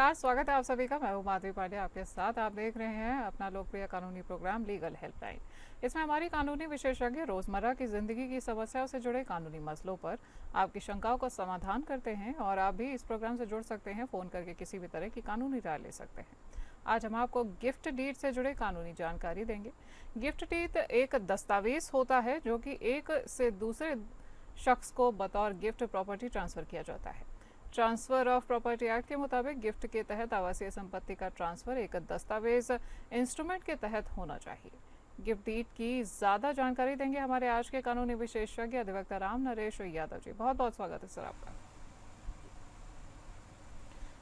नमस्कार, स्वागत है आप सभी का। मैं हूं माधवी पांडे आपके साथ। आप देख रहे हैं अपना लोकप्रिय कानूनी प्रोग्राम लीगल हेल्पलाइन। इसमें हमारी कानूनी विशेषज्ञ रोजमर्रा की जिंदगी की समस्याओं से जुड़े कानूनी मसलों पर आपकी शंकाओं का समाधान करते हैं। और आप भी इस प्रोग्राम से जुड़ सकते हैं, फ़ोन करके किसी भी तरह की कानूनी राय ले सकते हैं। आज हम आपको गिफ्ट डीड से जुड़े कानूनी जानकारी देंगे। गिफ्ट डीड एक दस्तावेज होता है जो कि एक से दूसरे शख्स को बतौर गिफ्ट प्रॉपर्टी ट्रांसफ़र किया जाता है। ट्रांसफ़र ऑफ प्रॉपर्टी एक्ट के मुताबिक गिफ्ट के तहत आवासीय संपत्ति का ट्रांसफ़र एक दस्तावेज इंस्ट्रूमेंट के तहत होना चाहिए। गिफ्ट डीड की ज़्यादा जानकारी देंगे हमारे आज के कानूनी विशेषज्ञ अधिवक्ता राम नरेश यादव जी। बहुत बहुत स्वागत है सर आपका।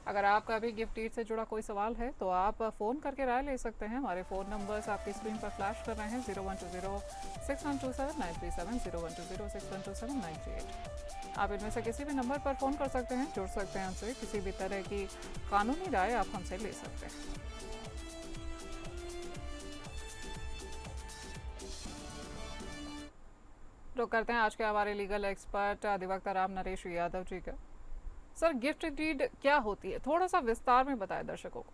अगर आपका भी गिफ्ट डीड से जुड़ा कोई सवाल है तो आप फ़ोन करके राय ले सकते हैं। हमारे फ़ोन नंबर्स आपकी स्क्रीन पर फ्लैश कर रहे हैं। 01206127 937 01206127 आप इनमें से किसी भी नंबर पर फ़ोन कर सकते हैं, जुड़ सकते हैं हमसे। किसी भी तरह की कानूनी राय आप हमसे ले सकते हैं। तो करते हैं आज के हमारे लीगल एक्सपर्ट अधिवक्ता राम नरेश यादव जी का। सर, गिफ्ट डीड क्या होती है, थोड़ा सा विस्तार में बताएं दर्शकों को।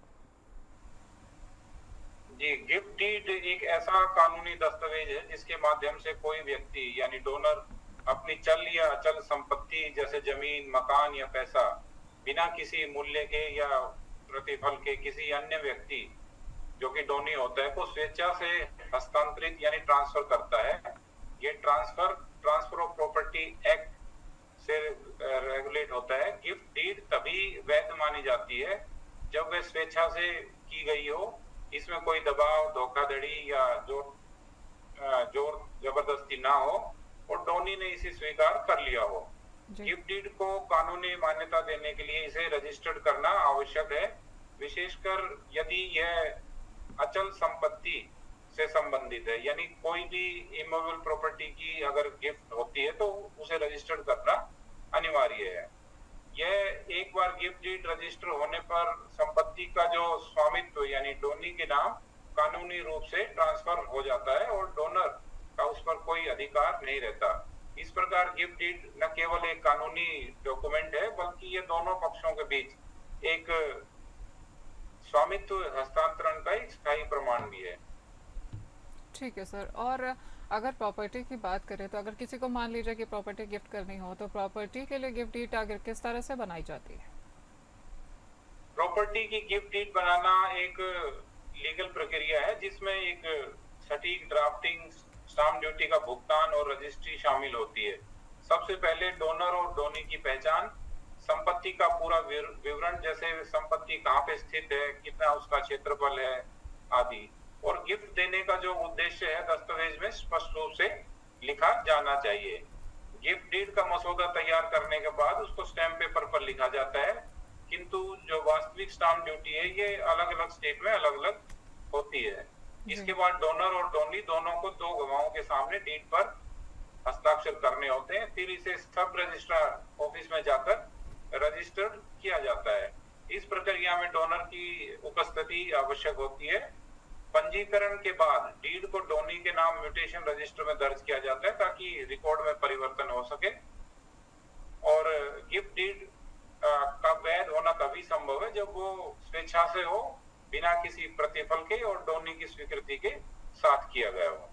जी, गिफ्ट डीड एक ऐसा कानूनी दस्तावेज है जिसके माध्यम से कोई व्यक्ति यानी डोनर अपनी चल या अचल संपत्ति जैसे जमीन, मकान या पैसा बिना किसी मूल्य के या प्रतिफल के किसी अन्य व्यक्ति जो कि डोनी होता है को स्वेच्छा से हस्तांतरित यानी ट्रांसफर करता है। ये ट्रांसफर ऑफ प्रॉपर्टी एक्ट से रेगुलेट होता है। गिफ्ट डीड तभी वैध मानी जाती है जब वह स्वेच्छा से की गई हो, इसमें कोई दबाव, धोखाधड़ी या जोर जबरदस्ती ना हो और डोनी ने इसे स्वीकार कर लिया हो। गिफ्ट डीड को कानूनी मान्यता देने के लिए इसे रजिस्टर्ड करना आवश्यक है, विशेषकर यदि यह अचल संपत्ति से संबंधित है। यानी कोई भी इमूवेबल प्रॉपर्टी की अगर गिफ्ट होती है तो उसे रजिस्टर्ड करना अनिवार्य है। यह एक बार गिफ्ट डीड रजिस्टर होने पर संपत्ति का जो स्वामित्व यानी डोनी के नाम कानूनी रूप से ट्रांसफर हो जाता है और डोनर का उस पर कोई अधिकार नहीं रहता। इस प्रकार गिफ्ट डीड न केवल एक कानूनी डॉक्यूमेंट है बल्कि ये दोनों पक्षों के बीच एक स्वामित्व हस्तांतरण का एक स्थायी प्रमाण भी है। ठीक है सर। और अगर प्रॉपर्टी की बात करें तो अगर किसी को मान लीजिए कि प्रॉपर्टी गिफ्ट करनी हो तो प्रॉपर्टी के लिए गिफ्ट डीड आगे किस तरह से बनाई जाती है? प्रॉपर्टी की गिफ्ट डीड बनाना एक लीगल प्रक्रिया है जिसमें एक सटीक ड्राफ्टिंग, स्टाम्प ड्यूटी का भुगतान और रजिस्ट्री शामिल होती है। सबसे पहले डोनर और डोनी की पहचान, संपत्ति का पूरा विवरण जैसे संपत्ति कहाँ पे स्थित है, कितना उसका क्षेत्रफल है आदि, और गिफ्ट देने का जो उद्देश्य है दस्तावेज में स्पष्ट रूप से लिखा जाना चाहिए। गिफ्ट डीड का मसौदा तैयार करने के बाद उसको स्टैम्प पेपर पर लिखा जाता है, किंतु जो वास्तविक स्टाम्प ड्यूटी है ये अलग अलग स्टेट में अलग अलग होती है। इसके बाद डोनर और डोनी दोनों को दो गवाहों के सामने डीड पर हस्ताक्षर करने होते हैं। फिर इसे सब रजिस्ट्रार ऑफिस में जाकर रजिस्टर्ड किया जाता है। इस प्रक्रिया में डोनर की उपस्थिति आवश्यक होती है। पंजीकरण के बाद डीड को डोनी के नाम म्यूटेशन रजिस्टर में दर्ज किया जाता है ताकि रिकॉर्ड में परिवर्तन हो सके। और गिफ्ट डीड का वैध होना तभी संभव है जब वो स्वेच्छा से हो, बिना किसी प्रतिफल के और डोनी की स्वीकृति के साथ किया गया हो।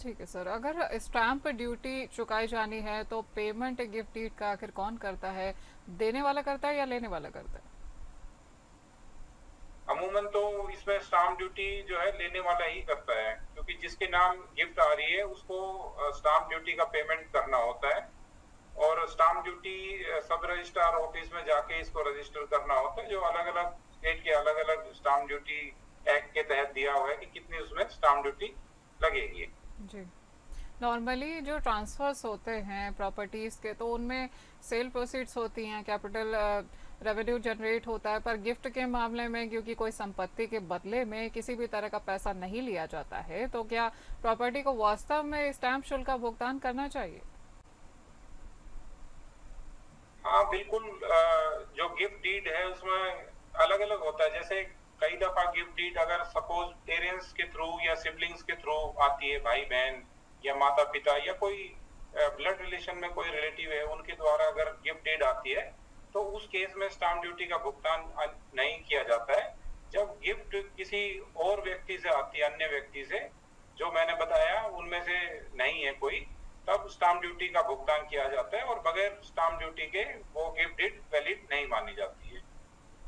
ठीक है सर। अगर स्टैम्प ड्यूटी चुकाई जानी है तो पेमेंट गिफ्ट डीड का आखिर कौन करता है? देने वाला करता है या लेने वाला करता है? अमूमन तो इसमें स्टाम्प ड्यूटी जो है लेने वाला ही करता है, क्योंकि जिसके नाम गिफ्ट आ रही है उसको स्टाम्प ड्यूटी का पेमेंट करना होता है और स्टाम्प ड्यूटी सब रजिस्ट्रार ऑफिस में जाके इसको रजिस्टर करना होता है, जो अलग अलग स्टेट के अलग अलग स्टाम्प ड्यूटी एक्ट के तहत दिया हुआ है कि कितनी उसमें स्टाम्प ड्यूटी लगेगी। जी। नॉर्मली जो ट्रांसफर्स होते हैं प्रॉपर्टीज़ के तो उनमें सेल प्रोसीड्स होती हैं, कैपिटल रेवेन्यू जनरेट होता है, पर गिफ्ट के मामले में क्योंकि कोई संपत्ति के बदले में किसी भी तरह का पैसा नहीं लिया जाता है तो क्या प्रॉपर्टी को वास्तव में स्टैम्प शुल्क का भुगतान करना चाहिए? हाँ बिल्कुल। जो गिफ्ट डीड है उसमें अलग अलग होता है। जैसे कई दफा गिफ्ट डीड अगर सपोज पेरेंट्स के थ्रू या सिबलिंग्स के थ्रू आती है, भाई बहन या माता पिता या कोई ब्लड रिलेशन में कोई रिलेटिव है उनके द्वारा अगर गिफ्ट डीड आती है तो उस केस में स्टाम्प ड्यूटी का भुगतान नहीं किया जाता है। जब गिफ्ट किसी और व्यक्ति से आती है, अन्य व्यक्ति से, जो मैंने बताया उनमें से नहीं है कोई, तब स्टाम्प ड्यूटी का भुगतान किया जाता है और बगैर स्टाम्प ड्यूटी के वो गिफ्ट डीड वैलिड नहीं मानी जाती है।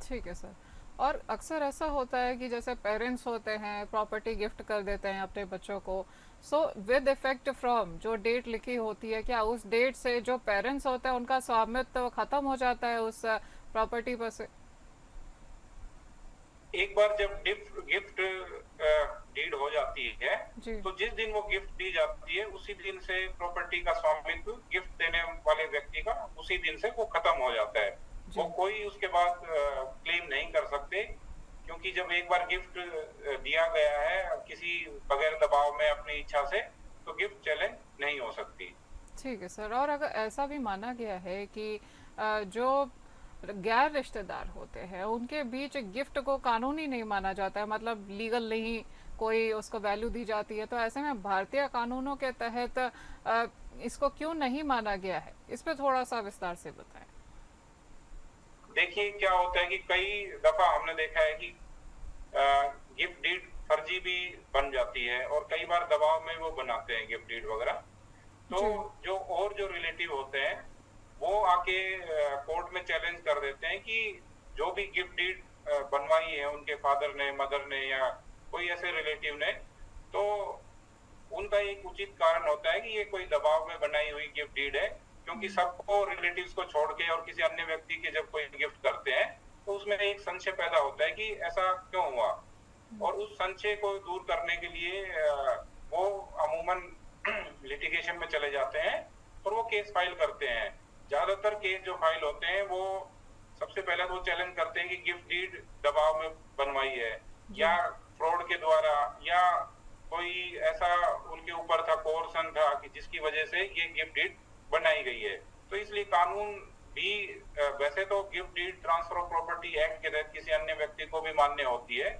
ठीक है सर। और अक्सर ऐसा होता है कि जैसे पेरेंट्स होते हैं प्रॉपर्टी गिफ्ट कर देते हैं अपने बच्चों को, सो विद इफेक्ट फ्रॉम जो डेट लिखी होती है, क्या उस डेट से जो पेरेंट्स होते हैं उनका स्वामित्व खत्म हो जाता है उस प्रॉपर्टी पर से? एक बार जब गिफ्ट डीड हो जाती है, जी तो जिस दिन वो गिफ्ट दी जाती है उसी दिन से प्रॉपर्टी का स्वामित्व गिफ्ट देने वाले व्यक्ति का उसी दिन से वो खत्म हो जाता है। जी। वो कोई उसके बाद क्लेम नहीं कर सकते, क्योंकि जब एक बार गिफ्ट दिया गया है किसी बगैर दबाव में अपनी इच्छा से, तो गिफ्ट चैलेंज नहीं हो सकती। ठीक है सर। और अगर ऐसा भी माना गया है कि जो गैर रिश्तेदार होते हैं उनके बीच गिफ्ट को कानूनी नहीं माना जाता है, मतलब लीगल नहीं कोई उसको वैल्यू दी जाती है, तो ऐसे में भारतीय कानूनों के तहत इसको क्यों नहीं माना गया है, इस पे थोड़ा सा विस्तार से बताएं। देखिए क्या होता है कि कई दफा हमने देखा है कि गिफ्ट डीड फर्जी भी बन जाती है और कई बार दबाव में वो बनाते हैं गिफ्ट डीड वगैरह। तो जी जो रिलेटिव होते हैं वो आके कोर्ट में चैलेंज कर देते हैं कि जो भी गिफ्ट डीड बनवाई है उनके फादर ने, मदर ने या कोई ऐसे रिलेटिव ने, तो उनका एक उचित कारण होता है कि ये कोई दबाव में बनाई हुई गिफ्ट डीड है, क्योंकि सबको रिलेटिव्स को छोड़ के और किसी अन्य व्यक्ति के जब कोई गिफ्ट करते हैं तो उसमें एक संशय पैदा होता है कि ऐसा क्यों हुआ। और उस संशय को दूर करने के लिए वो अमूमन लिटिगेशन में चले जाते हैं और वो केस फाइल करते हैं। ज्यादातर केस जो फाइल होते हैं वो सबसे पहले तो चैलेंज करते हैं कि गिफ्ट डीड दबाव में बनवाई है या फ्रॉड के द्वारा या कोई ऐसा उनके ऊपर था, कोर्सन था कि जिसकी वजह से ये गिफ्ट डीड बनाई गई है। तो इसलिए कानून भी वैसे तो gift deed transfer of property act के तहत किसी अन्य व्यक्ति को भी मान्य होती है,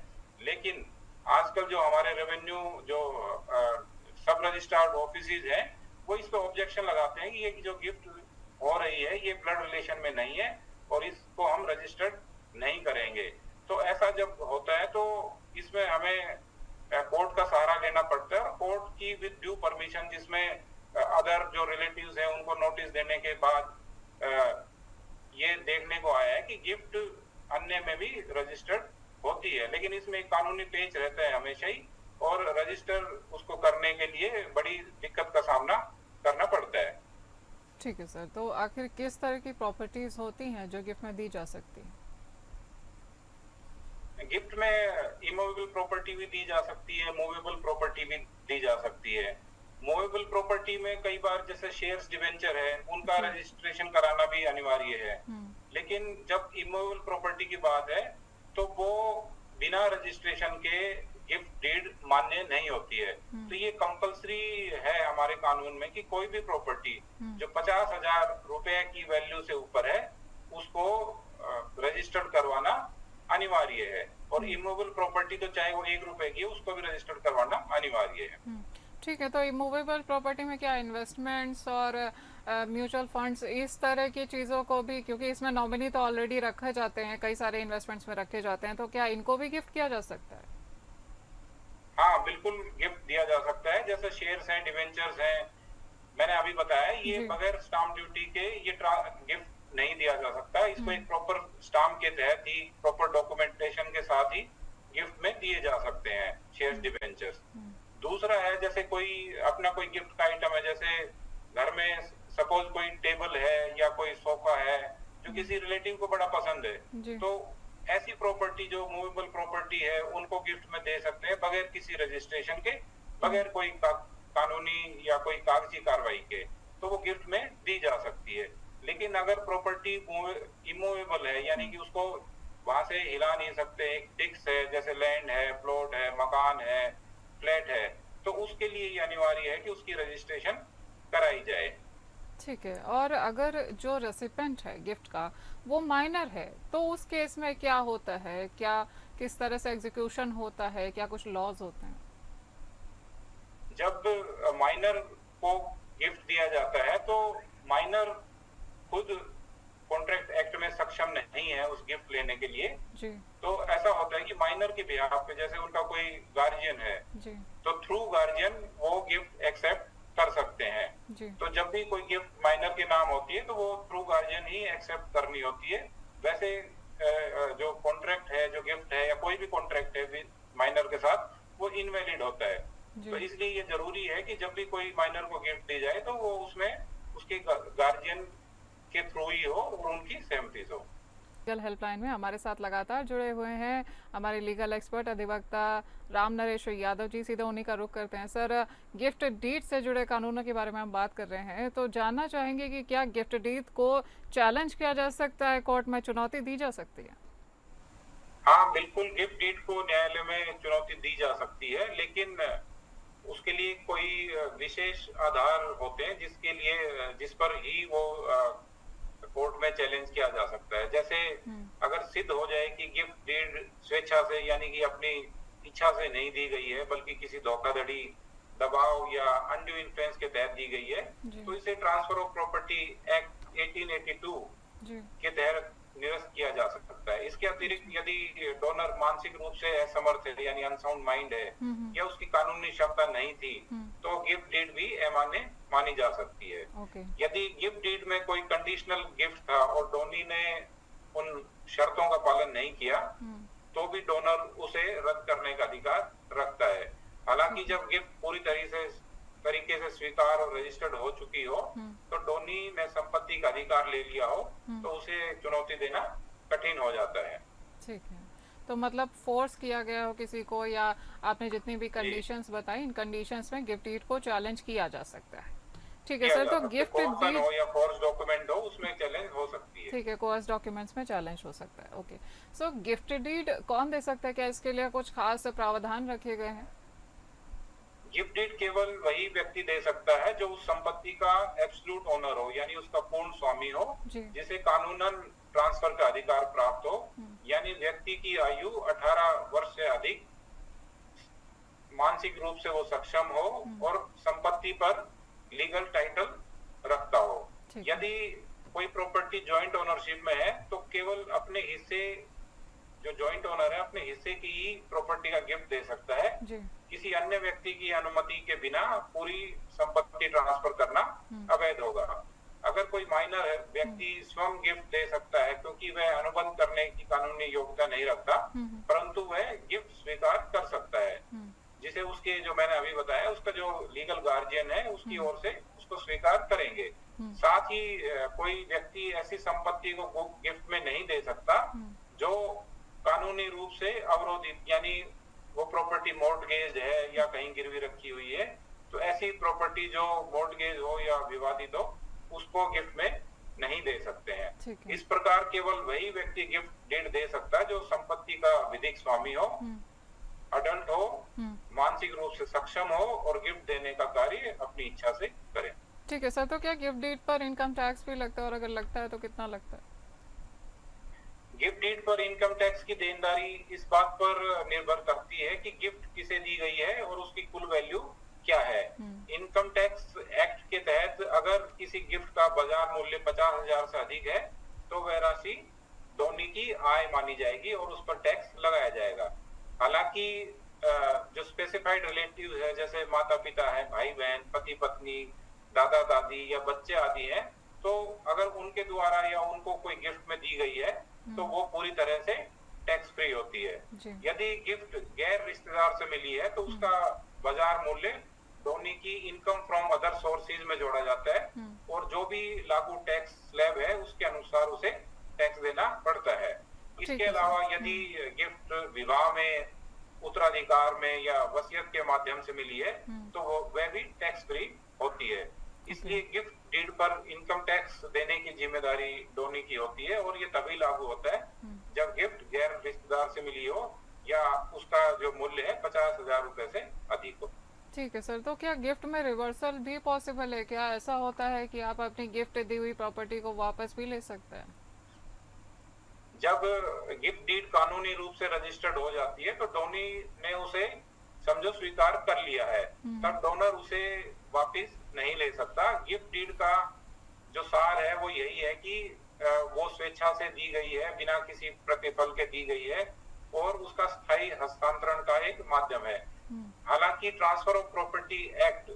लेकिन आजकल जो हमारे रेवेन्यू जो सब रजिस्ट्रार्ड ऑफिसेज हैं वो इस पे ऑब्जेक्शन लगाते हैं कि ये जो गिफ्ट हो रही है ये ब्लड रिलेशन में नहीं है और इसको हम रजिस्टर्ड नहीं करेंगे। तो ऐसा जब होता है तो इसमें हमें कोर्ट का सहारा लेना पड़ता है और कोर्ट की विद ड्यू परमिशन, जिसमें अदर जो रिलेटिव्स हैं उनको नोटिस देने के बाद ये देखने को आया है कि गिफ्ट अन्य में भी रजिस्टर्ड होती है, लेकिन इसमें एक कानूनी पेच रहता है हमेशा ही और रजिस्टर उसको करने के लिए बड़ी दिक्कत का सामना करना पड़ता है। ठीक है सर। तो आखिर किस तरह की प्रॉपर्टीज होती हैं जो गिफ्ट में दी जा सकती है? गिफ्ट में इमूवेबल प्रॉपर्टी भी दी जा सकती है, मूवेबल प्रॉपर्टी भी दी जा सकती है। मूवेबल प्रॉपर्टी में कई बार जैसे शेयर्स डिवेंचर है उनका रजिस्ट्रेशन कराना भी अनिवार्य है, लेकिन जब इमूवेबल प्रॉपर्टी की बात है तो वो बिना रजिस्ट्रेशन के गिफ्ट डीड मान्य नहीं होती है। तो ये कंपलसरी है हमारे कानून में कि कोई भी प्रॉपर्टी जो 50,000 रुपए की वैल्यू से ऊपर है उसको रजिस्टर्ड करवाना अनिवार्य है, और इमूवेबल प्रॉपर्टी तो चाहे वो 1 रुपए की है उसको भी रजिस्टर्ड करवाना अनिवार्य है। ठीक है। तो इमूवेबल प्रॉपर्टी में क्या इन्वेस्टमेंट्स और म्यूचुअल फंड्स इस तरह की चीज़ों को भी, क्योंकि इसमें नॉमिनी तो ऑलरेडी रखे जाते हैं, कई सारे इन्वेस्टमेंट्स में रखे जाते हैं, तो क्या इनको भी गिफ्ट किया जा सकता है? हाँ बिल्कुल गिफ्ट दिया जा सकता है। जैसे शेयर्स हैं, डिवेंचर्स हैं, मैंने अभी बताया ये बगैर स्टाम्प ड्यूटी के ये गिफ्ट नहीं दिया जा सकता। इसको एक प्रॉपर स्टाम्प के तहत ही, प्रॉपर डॉक्यूमेंटेशन के साथ ही गिफ्ट में दिए जा सकते हैं शेयर्स, डिवेंचर्स। दूसरा है जैसे कोई अपना कोई गिफ्ट का आइटम है, जैसे घर में सपोज कोई टेबल है या कोई सोफा है जो किसी रिलेटिव को बड़ा पसंद है, तो ऐसी प्रॉपर्टी जो मूवेबल प्रॉपर्टी है उनको गिफ्ट में दे सकते हैं बगैर किसी रजिस्ट्रेशन के, बगैर कोई कानूनी या कोई कागजी कार्रवाई के, तो वो गिफ्ट में दी जा सकती है। लेकिन अगर प्रॉपर्टी इमूवेबल है यानी कि उसको वहां से हिला नहीं सकते, एक फिक्स है जैसे लैंड है, प्लॉट है, मकान है, फ्लैट है, तो उसके लिए ये अनिवार्य है कि उसकी रजिस्ट्रेशन कराई जाए। ठीक है। और अगर जो रेसिपेंट है गिफ्ट का वो माइनर है तो उस केस में क्या होता है, क्या किस तरह से एग्जीक्यूशन होता है, क्या कुछ लॉज होते हैं? जब माइनर को गिफ्ट दिया जाता है तो माइनर खुद कॉन्ट्रैक्ट एक्ट में सक्षम नहीं है उस गिफ्ट लेने के लिए, जी तो ऐसा होता है कि माइनर के बिहाफ पे, जैसे उनका कोई गार्जियन है, जी तो थ्रू गार्जियन वो गिफ्ट एक्सेप्ट कर सकते हैं। जी तो जब भी कोई गिफ्ट माइनर के नाम होती है तो वो थ्रू गार्जियन ही एक्सेप्ट करनी होती है। वैसे जो कॉन्ट्रैक्ट है, जो गिफ्ट है या कोई भी कॉन्ट्रैक्ट है माइनर के साथ, वो इनवैलिड होता है। तो जी इसलिए ये जरूरी है कि जब भी कोई माइनर को गिफ्ट दी जाए तो वो उसमें उसके गार्जियन के थ्रू ही हो और उनकी सहमति से हो। लीगल हेल्पलाइन में हमारे साथ लगातार जुड़े हुए हैं हमारे लीगल एक्सपर्ट अधिवक्ता राम नरेश यादव जी। सीधा उन्हीं का रुख करते हैं। सर, गिफ्ट डीड से जुड़े कानूनों के बारे में हम बात कर रहे हैं, तो जानना चाहेंगे कि क्या गिफ्ट डीड को चैलेंज किया जा सकता है, कोर्ट में चुनौती दी जा सकती है? हाँ बिल्कुल, गिफ्ट डीड को न्यायालय में चुनौती दी जा सकती है, लेकिन उसके लिए कोई विशेष आधार होते हैं जिस पर ही वो कोर्ट में चैलेंज किया जा सकता है। जैसे अगर सिद्ध हो जाए कि गिफ्ट डीड स्वेच्छा से, यानी कि अपनी इच्छा से नहीं दी गई है, बल्कि किसी धोखाधड़ी, दबाव या अनड्यू इन्फ्लुएंस के तहत दी गई है, तो इसे ट्रांसफर ऑफ प्रॉपर्टी एक्ट 1882 के तहत निरस्त किया जा सकता है। इसके अतिरिक्त यदि डोनर मानसिक रूप से असमर्थ है, यानी अनसाउंड माइंड है, या उसकी कानूनी क्षमता नहीं थी, तो गिफ्ट डीड भी अमान्य मानी जा सकती है। यदि गिफ्ट डीड में कोई कंडीशनल गिफ्ट था और डोनी ने उन शर्तों का पालन नहीं किया, तो भी डोनर उसे रद्द करने का अधिकार रखता है। हालांकि जब गिफ्ट पूरी तरीके से स्वीकार और रजिस्टर्ड हो चुकी हो, तो डोनी ने संपत्ति का अधिकार ले लिया हो, तो उसे चुनौती देना कठिन हो जाता है। ठीक है, तो मतलब फोर्स किया गया हो किसी को, या आपने जितनी भी कंडीशंस बताई, इन कंडीशंस में गिफ्ट डीड को चैलेंज किया जा सकता है। ठीक है सर, तो गिफ्ट डीड हो या कोर्स डॉक्यूमेंट हो, उसमें चैलेंज हो सकती है। ठीक है, कोर्स डॉक्यूमेंट्स में चैलेंज हो सकता है। ओके, सो गिफ्ट डीड कौन दे सकता है? क्या इसके लिए कुछ खास प्रावधान रखे गए हैं? गिफ्ट डीड केवल वही व्यक्ति दे सकता है जो उस संपत्ति का एब्सोल्यूट ओनर हो, यानी उसका पूर्ण स्वामी हो, जिसे कानूनन ट्रांसफर का अधिकार प्राप्त हो, यानी व्यक्ति की आयु 18 वर्ष से अधिक, मानसिक रूप से वो सक्षम हो और संपत्ति पर लीगल टाइटल रखता हो। यदि कोई प्रॉपर्टी जॉइंट ओनरशिप में है, तो केवल अपने हिस्से, जो जॉइंट ओनर है, अपने हिस्से की ही प्रॉपर्टी का गिफ्ट दे सकता है। किसी अन्य व्यक्ति की अनुमति के बिना पूरी संपत्ति ट्रांसफर करना अवैध होगा। अगर कोई माइनर व्यक्ति स्वयं गिफ्ट दे सकता है, क्योंकि वह अनुबंध करने की कानूनी योग्यता नहीं रखता, परंतु वह गिफ्ट स्वीकार कर सकता है, जिसे उसके, जो मैंने अभी बताया, उसका जो लीगल गार्जियन है उसकी ओर से उसको स्वीकार करेंगे। साथ ही कोई व्यक्ति ऐसी संपत्ति को गिफ्ट में नहीं दे सकता जो कानूनी रूप से अवरोधित, यानी वो प्रॉपर्टी मॉर्टगेज है या कहीं गिरवी रखी हुई है, तो ऐसी प्रॉपर्टी जो मॉर्टगेज हो या विवादित हो, उसको गिफ्ट में नहीं दे सकते हैं। इस प्रकार केवल वही व्यक्ति गिफ्ट डीड दे सकता है जो संपत्ति का विधिक स्वामी हो, अडल्ट हो, मानसिक रूप से सक्षम हो और गिफ्ट देने का कार्य अपनी इच्छा से करे। ठीक है सर, तो क्या गिफ्ट डीड पर इनकम टैक्स भी लगता है, और अगर लगता है तो कितना लगता है? गिफ्ट डीड पर इनकम टैक्स की देनदारी इस बात पर निर्भर करती है कि गिफ्ट किसे दी गई है और उसकी कुल वैल्यू क्या है। इनकम टैक्स एक्ट के तहत अगर किसी गिफ्ट का बाजार मूल्य 50,000 से अधिक है, तो वह राशि डोनी की आय मानी जाएगी और उस पर टैक्स लगाया जाएगा। हालांकि जो स्पेसिफाइड रिलेटिव है, जैसे माता पिता है, भाई बहन, पति पत्नी, दादा दादी या बच्चे आदि हैं, तो अगर उनके द्वारा या उनको कोई गिफ्ट में दी गई है, तो वो पूरी तरह से टैक्स फ्री होती है। यदि गिफ्ट गैर रिश्तेदार से मिली है, तो उसका बाजार मूल्य डोनी की इनकम फ्रॉम अदर सोर्सेज में जोड़ा जाता है और जो भी लागू टैक्स स्लैब है उसके अनुसार उसे टैक्स देना पड़ता है। इसके अलावा यदि गिफ्ट विवाह में, उत्तराधिकार में या वसीयत के माध्यम से मिली है, तो वह भी टैक्स फ्री होती है। इसलिए गिफ्ट डीड पर इनकम टैक्स देने की जिम्मेदारी डोनी की होती है और ये तभी लागू होता है जब गिफ्ट गैर रिश्तेदार से मिली हो या उसका जो मूल्य है 50,000 रुपए से अधिक हो। ठीक है सर, तो क्या गिफ्ट में रिवर्सल भी पॉसिबल है? क्या ऐसा होता है कि आप अपनी गिफ्ट दी हुई प्रॉपर्टी को वापस भी ले सकते हैं? जब गिफ्ट डीड कानूनी रूप से रजिस्टर्ड हो जाती है, तो डोनी ने उसे समझो स्वीकार कर लिया है, तब डोनर उसे वापस नहीं ले सकता। गिफ्ट डीड का जो सार है वो यही है कि वो स्वेच्छा से दी गई है, बिना किसी प्रतिफल के दी गई है और उसका स्थायी हस्तांतरण का एक माध्यम है। हालांकि ट्रांसफर ऑफ प्रॉपर्टी एक्ट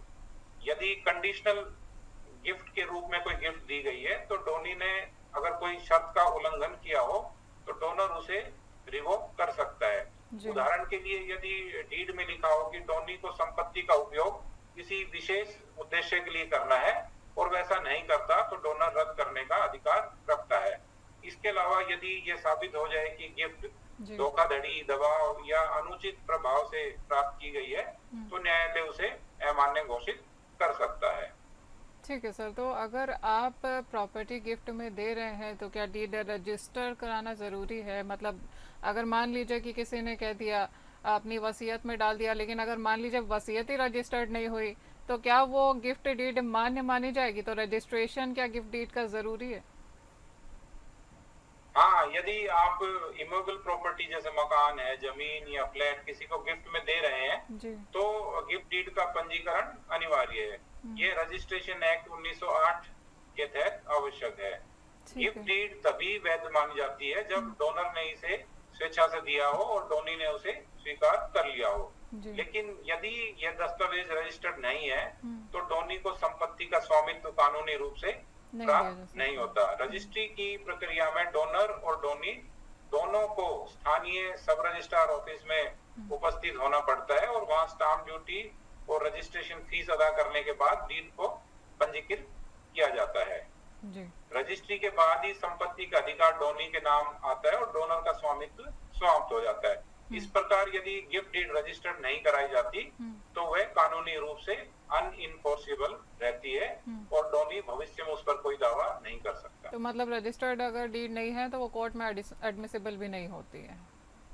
यदि कंडीशनल गिफ्ट के रूप में कोई गिफ्ट दी गई है तो डोनी ने अगर कोई शर्त का उल्लंघन किया हो तो डोनर उसे रिवोक कर सकता है। उदाहरण के लिए यदि डीड में लिखा हो कि डोनी को संपत्ति का उपयोग किसी विशेष उद्देश्य के लिए करना है और वैसा नहीं करता तो डोनर रद्द करने का अधिकार रखता है। इसके अलावा यदि ये साबित हो जाए कि गिफ्ट धोखाधड़ी, दबाव या अनुचित प्रभाव से प्राप्त की गई है तो न्यायालय उसे अमान्य घोषित कर सकता है। ठीक है सर, तो अगर आप प्रॉपर्टी गिफ्ट में दे रहे हैं तो क्या डीड रजिस्टर कराना ज़रूरी है? मतलब अगर मान लीजिए कि किसी ने कह दिया, अपनी वसीयत में डाल दिया, लेकिन अगर मान लीजिए वसीयत ही रजिस्टर्ड नहीं हुई तो क्या वो गिफ्ट डीड मान्य मानी जाएगी? तो रजिस्ट्रेशन क्या गिफ्ट डीड का ज़रूरी है? हाँ, यदि आप इमोबल प्रॉपर्टी जैसे मकान है, जमीन या फ्लैट किसी को गिफ्ट में दे रहे हैं तो गिफ्ट डीड का पंजीकरण अनिवार्य है। ये रजिस्ट्रेशन एक्ट 1908 के तहत आवश्यक है। गिफ्ट डीड तभी वैध मानी जाती है जब डोनर ने इसे स्वेच्छा से दिया हो और डोनी ने उसे स्वीकार कर लिया हो। लेकिन यदि यह दस्तावेज रजिस्टर्ड नहीं है तो डोनी को संपत्ति का स्वामित्व कानूनी रूप से प्राप्त नहीं होता। रजिस्ट्री की प्रक्रिया में डोनर और डोनी दोनों को स्थानीय सब रजिस्ट्रार ऑफिस में उपस्थित होना पड़ता है और वहां स्टाम्प ड्यूटी और रजिस्ट्रेशन फीस अदा करने के बाद डीड को पंजीकृत किया जाता है। रजिस्ट्री के बाद ही संपत्ति का अधिकार डोनी के नाम आता है और डोनर का स्वामित्व समाप्त हो जाता है। इस प्रकार यदि गिफ्ट डीड रजिस्टर्ड नहीं कराई जाती तो वह कानूनी रूप से अनइनफोर्सेबल रहती है और डोनी भविष्य में उस पर कोई दावा नहीं कर सकता। तो मतलब रजिस्टर्ड अगर डीड नहीं है तो वो कोर्ट में एडमिसिबल भी नहीं होती है?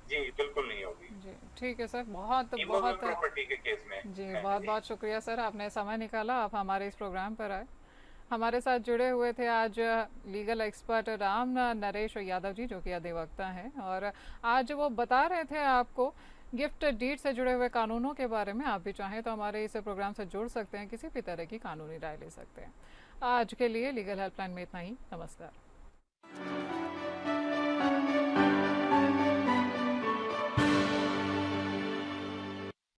जी बिल्कुल नहीं होगी। जी ठीक है सर, बहुत प्रॉपर्टी के केस में जी बहुत बहुत शुक्रिया सर, आपने समय निकाला, आप हमारे इस प्रोग्राम पर आए। हमारे साथ जुड़े हुए थे आज लीगल एक्सपर्ट राम नरेश यादव जी, जो कि अधिवक्ता हैं, और आज वो बता रहे थे आपको गिफ्ट डीड से जुड़े हुए कानूनों के बारे में। आप भी चाहें तो हमारे इस प्रोग्राम से जुड़ सकते हैं, किसी भी तरह की कानूनी राय ले सकते हैं। आज के लिए लीगल हेल्पलाइन में इतना ही। नमस्कार।